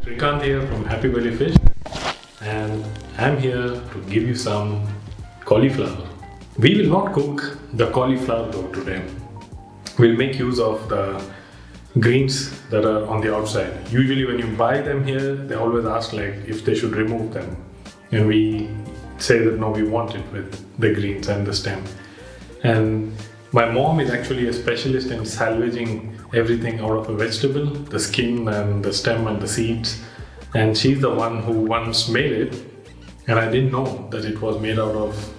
Srikant here from Happy Belly Fish, and I'm here to give you some cauliflower. We will not cook the cauliflower though today. We'll make use of the greens that are on the outside. Usually when you buy them here, they always ask like if they should remove them. And we say that no, we want it with the greens and the stem. And my mom is actually a specialist in salvaging everything out of a vegetable, the skin and the stem and the seeds. And she's the one who once made it. And I didn't know that it was made out of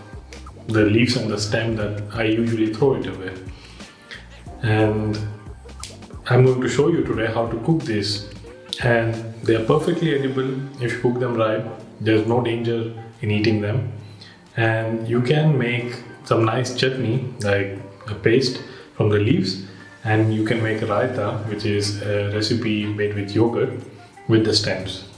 the leaves and the stem that I usually throw it away. And I'm going to show you today how to cook this. And they are perfectly edible if you cook them right. There's no danger in eating them. And you can make some nice chutney, like a paste from the leaves, and you can make a raita, which is a recipe made with yogurt with the stems.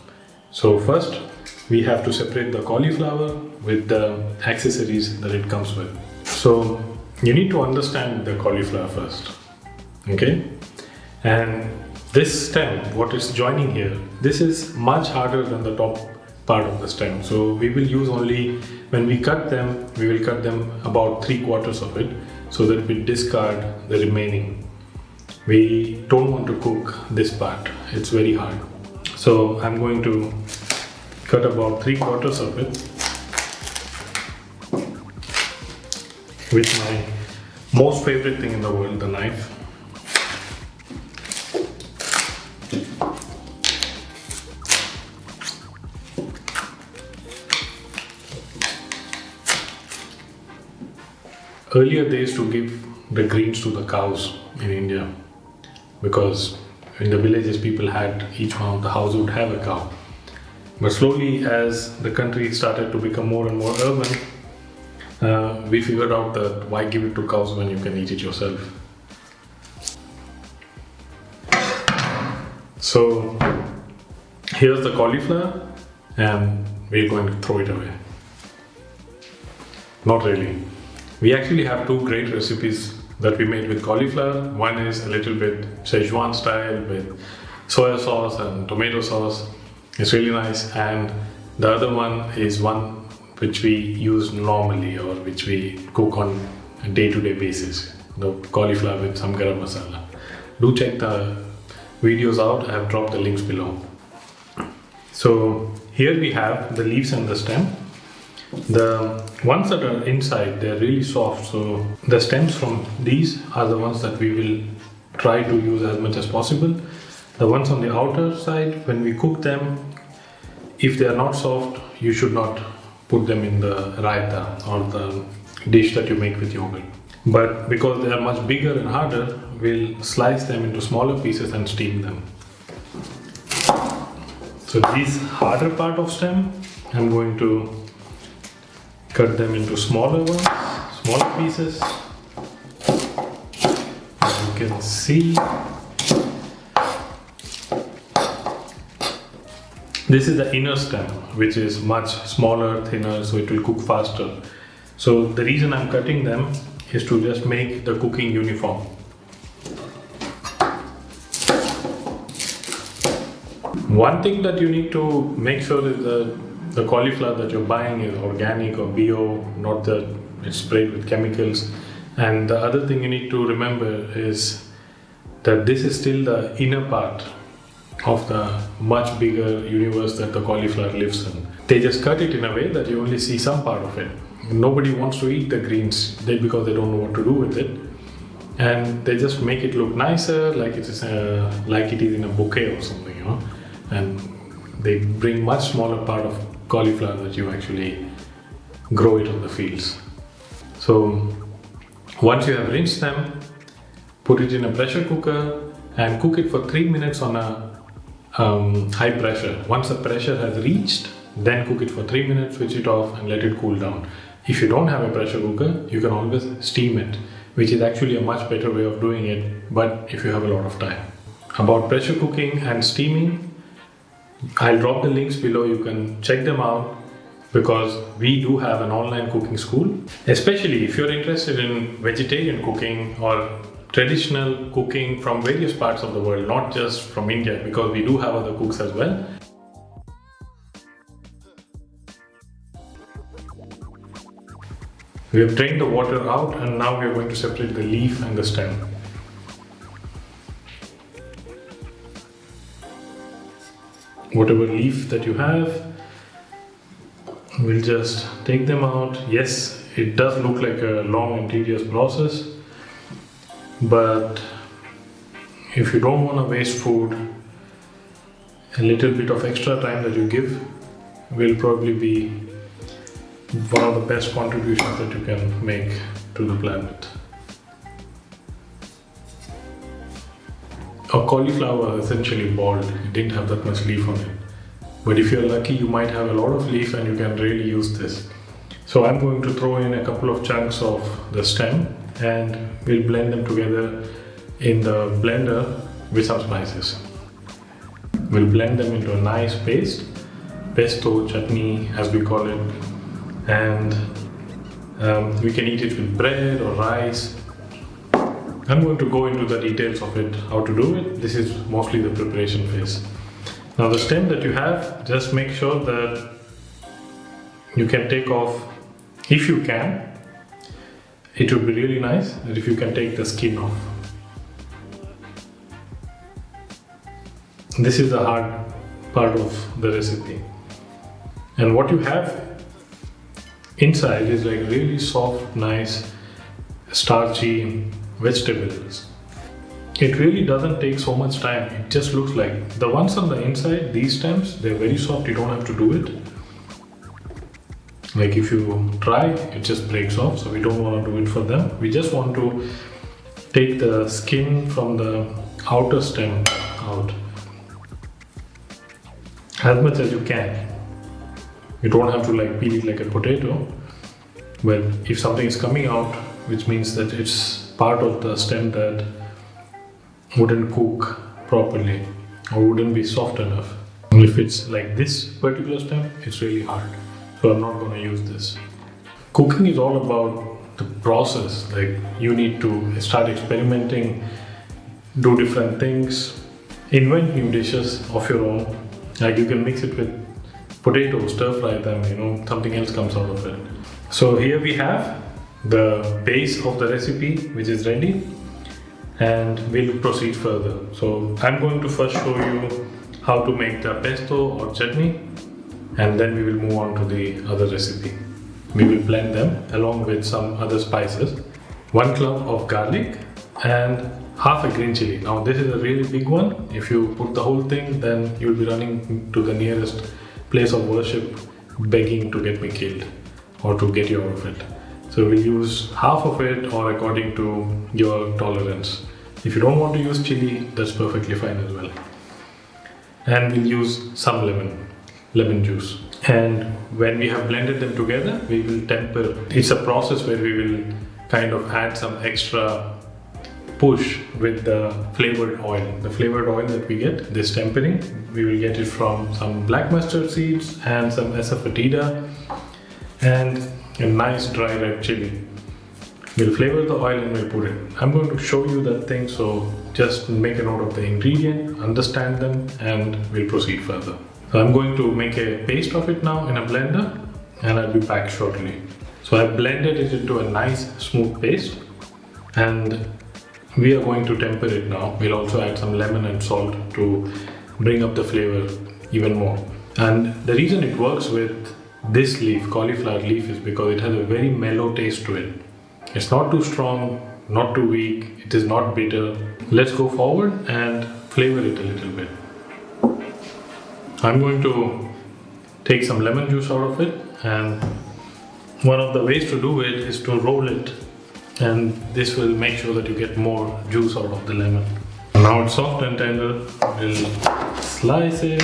So first we have to separate the cauliflower with the accessories that it comes with. So you need to understand the cauliflower first, okay? And this stem, what is joining here, this is much harder than the top part of the stem. So we will use only, when we cut them, we will cut them about 3/4 of it, so that we discard the remaining. We don't want to cook this part, it's very hard. So I'm going to cut about 3/4 of it with my most favorite thing in the world, the knife. Earlier they used to give the greens to the cows in India, because in the villages people had, each one of the house would have a cow. But slowly as the country started to become more and more urban, we figured out that why give it to cows when you can eat it yourself. So here's the cauliflower and we're going to throw it away. Not really. We actually have two great recipes that we made with cauliflower. One is a little bit Szechuan style with soya sauce and tomato sauce. It's really nice. And the other one is one which we use normally, or which we cook on a day-to-day basis. The cauliflower with some garam masala. Do check the videos out. I have dropped the links below. So here we have the leaves and the stem. The ones that are inside, they're really soft, so the stems from these are the ones that we will try to use as much as possible. The ones on the outer side, when we cook them, if they are not soft, you should not put them in the raita or the dish that you make with yogurt. But because they are much bigger and harder, we'll slice them into smaller pieces and steam them. So this harder part of stem, I'm going to cut them into smaller ones, smaller pieces. As you can see, this is the inner stem, which is much smaller, thinner, so it will cook faster. So the reason I'm cutting them is to just make the cooking uniform. One thing that you need to make sure is that the cauliflower that you're buying is organic or bio, not that it's sprayed with chemicals. And the other thing you need to remember is that this is still the inner part of the much bigger universe that the cauliflower lives in. They just cut it in a way that you only see some part of it. Nobody wants to eat the greens because they don't know what to do with it. And they just make it look nicer, like it is in a bouquet or something, you know. And they bring much smaller part of cauliflower that you actually grow it on the fields. So once you have rinsed them, put it in a pressure cooker and cook it for 3 minutes on a high pressure. Once the pressure has reached, then cook it for 3 minutes, switch it off and let it cool down. If you don't have a pressure cooker, you can always steam it, which is actually a much better way of doing it, but if you have a lot of time. About pressure cooking and steaming, I'll drop the links below, you can check them out, because we do have an online cooking school. Especially if you're interested in vegetarian cooking or traditional cooking from various parts of the world, not just from India, because we do have other cooks as well. We have drained the water out, and now we are going to separate the leaf and the stem. Whatever leaf that you have, we'll just take them out. Yes, it does look like a long and tedious process, but if you don't want to waste food, a little bit of extra time that you give will probably be one of the best contributions that you can make to the planet. A cauliflower is essentially bald, it didn't have that much leaf on it. But if you're lucky, you might have a lot of leaf and you can really use this. So I'm going to throw in a couple of chunks of the stem and we'll blend them together in the blender with some spices. We'll blend them into a nice paste, pesto, chutney as we call it, and we can eat it with bread or rice. I'm going to go into the details of it, how to do it. This is mostly the preparation phase. Now the stem that you have, just make sure that you can take off, if you can. It would be really nice that if you can take the skin off. This is the hard part of the recipe. And what you have inside is like really soft, nice, starchy vegetables. It really doesn't take so much time. It just looks like the ones on the inside, these stems, they're very soft. You don't have to do it. Like if you try, it just breaks off. So we don't want to do it for them. We just want to take the skin from the outer stem out as much as you can. You don't have to like peel it like a potato. But if something is coming out, which means that it's part of the stem that wouldn't cook properly or wouldn't be soft enough. And if it's like this particular stem, it's really hard. So I'm not going to use this. Cooking is all about the process. Like you need to start experimenting, do different things, invent new dishes of your own. Like you can mix it with potatoes, stir fry them, something else comes out of it. So here we have the base of the recipe, which is ready, and we'll proceed further. So I'm going to first show you how to make the pesto or chutney, and then we will move on to the other recipe. We will blend them along with some other spices, 1 clove of garlic and half a green chili. Now this is a really big one. If you put the whole thing, then you'll be running to the nearest place of worship begging to get me killed or to get you out of it. So we'll use half of it or according to your tolerance. If you don't want to use chili, that's perfectly fine as well. And we'll use some lemon juice. And when we have blended them together, we will temper. It's a process where we will kind of add some extra push with the flavored oil. The flavored oil that we get, this tempering, we will get it from some black mustard seeds and some asafoetida and a nice dry red chili. We'll flavor the oil and we'll put it. I'm going to show you that thing, so just make a note of the ingredient, understand them, and we'll proceed further. So I'm going to make a paste of it now in a blender and I'll be back shortly. So I've blended it into a nice smooth paste and we are going to temper it now. We'll also add some lemon and salt to bring up the flavor even more. And the reason it works with this leaf, cauliflower leaf, is because it has a very mellow taste to it. It's not too strong, not too weak, it is not bitter. Let's go forward and flavor it a little bit. I'm going to take some lemon juice out of it, and one of the ways to do it is to roll it, and this will make sure that you get more juice out of the lemon. Now it's soft and tender, we'll slice it.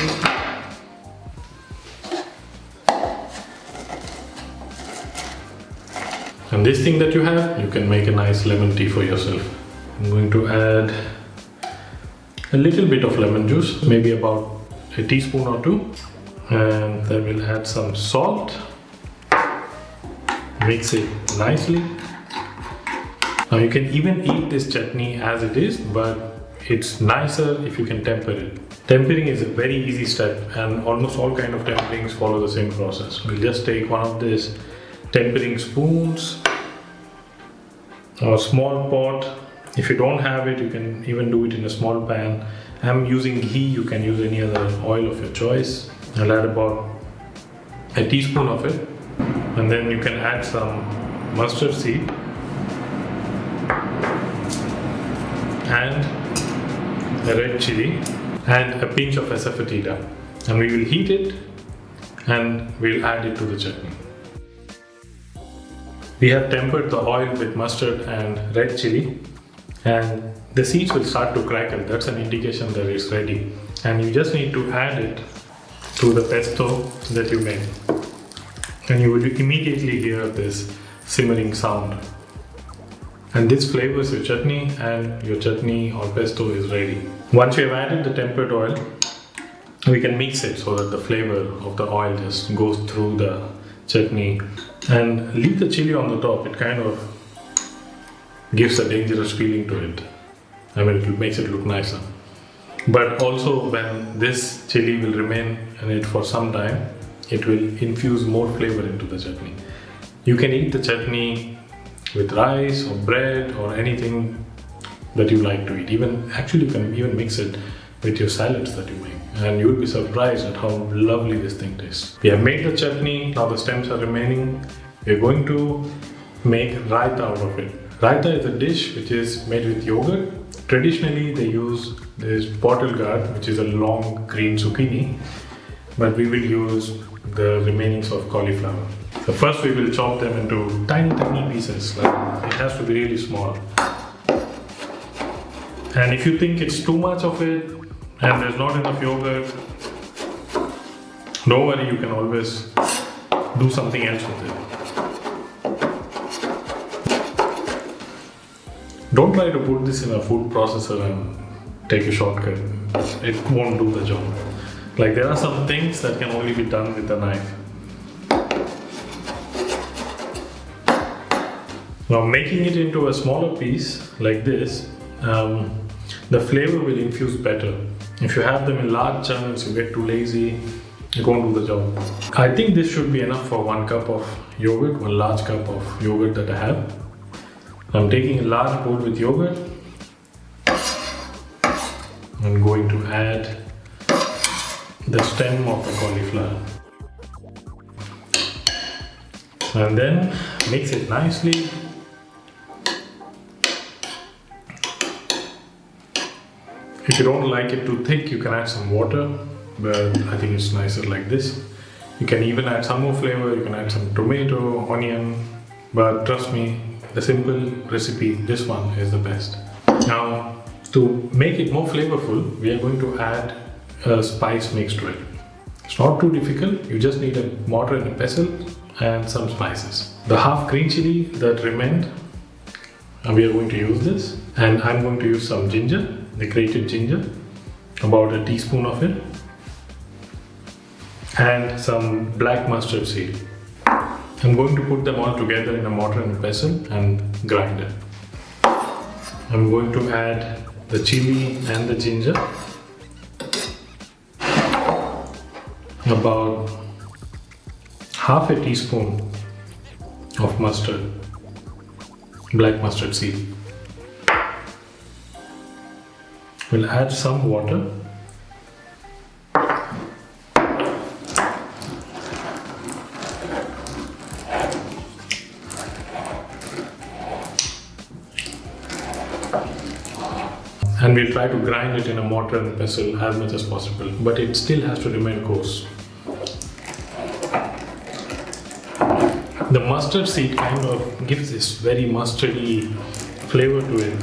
And this thing that you have, you can make a nice lemon tea for yourself. I'm going to add a little bit of lemon juice, maybe about a teaspoon or 2. And then we'll add some salt. Mix it nicely. Now you can even eat this chutney as it is, but it's nicer if you can temper it. Tempering is a very easy step, and almost all kind of temperings follow the same process. We'll just take one of these tempering spoons or a small pot. If you don't have it, you can even do it in a small pan. I'm using ghee, you can use any other oil of your choice. I'll add about a teaspoon of it, and then you can add some mustard seed and a red chili and a pinch of asafoetida, and we will heat it and we'll add it to the chutney. We have tempered the oil with mustard and red chili, and the seeds will start to crackle. That's an indication that it's ready, and you just need to add it to the pesto that you made, and you will immediately hear this simmering sound, and this flavors your chutney, and your chutney or pesto is ready. Once you have added the tempered oil, we can mix it so that the flavor of the oil just goes through the chutney, and leave the chili on the top. It kind of gives a dangerous feeling to it. I mean, it makes it look nicer. But also, when this chili will remain in it for some time, it will infuse more flavor into the chutney. You can eat the chutney with rice or bread or anything that you like to eat. Actually, you can even mix it with your salads that you make, and you will be surprised at how lovely this thing tastes. We have made the chutney, now the stems are remaining. We are going to make raita out of it. Raita is a dish which is made with yogurt. Traditionally, they use this bottle gourd, which is a long green zucchini, but we will use the remainings of cauliflower. So first we will chop them into tiny pieces. Like, it has to be really small. And if you think it's too much of it and there's not enough yogurt, don't worry, you can always do something else with it. Don't try to put this in a food processor and take a shortcut. It won't do the job. Like, there are some things that can only be done with a knife. Now, making it into a smaller piece like this, the flavor will infuse better. If you have them in large chunks, you get too lazy, it won't do the job. I think this should be enough for 1 cup of yogurt, 1 large cup of yogurt that I have. I'm taking a large bowl with yogurt. I'm going to add the stem of the cauliflower, and then mix it nicely. If you don't like it too thick, you can add some water, but I think it's nicer like this. You can even add some more flavor. You can add some tomato, onion, but trust me, the simple recipe, this one is the best. Now, to make it more flavorful, we are going to add a spice mix to it. It's not too difficult. You just need a mortar and a pestle and some spices. The half green chili that remained, we are going to use this, and I'm going to use some ginger, the grated ginger, about a teaspoon of it, and some black mustard seed. I'm going to put them all together in a mortar and a pestle and grind it. I'm going to add the chili and the ginger, about half a teaspoon of mustard, black mustard seed. We'll add some water. And we'll try to grind it in a mortar and pestle as much as possible, but it still has to remain coarse. The mustard seed kind of gives this very mustardy flavor to it.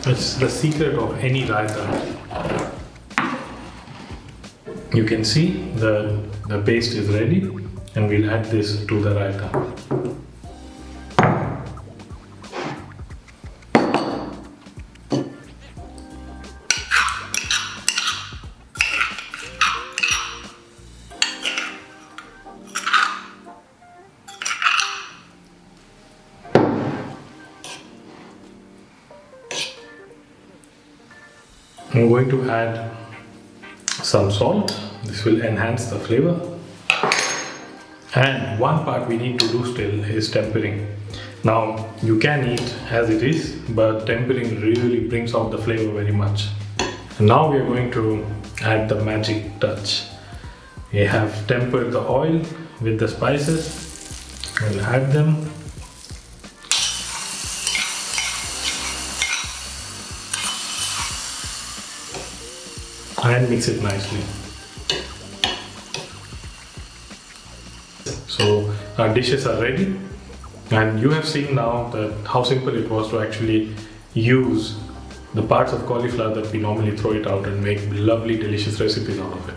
It's the secret of any raita. You can see the paste is ready, and we'll add this to the raita. I'm going to add some salt. This will enhance the flavor. And one part we need to do still is tempering. Now you can eat as it is, but tempering really brings out the flavor very much. And now we are going to add the magic touch. We have tempered the oil with the spices. We'll add them. And mix it nicely. So our dishes are ready, and you have seen now that how simple it was to actually use the parts of cauliflower that we normally throw it out and make lovely delicious recipes out of it.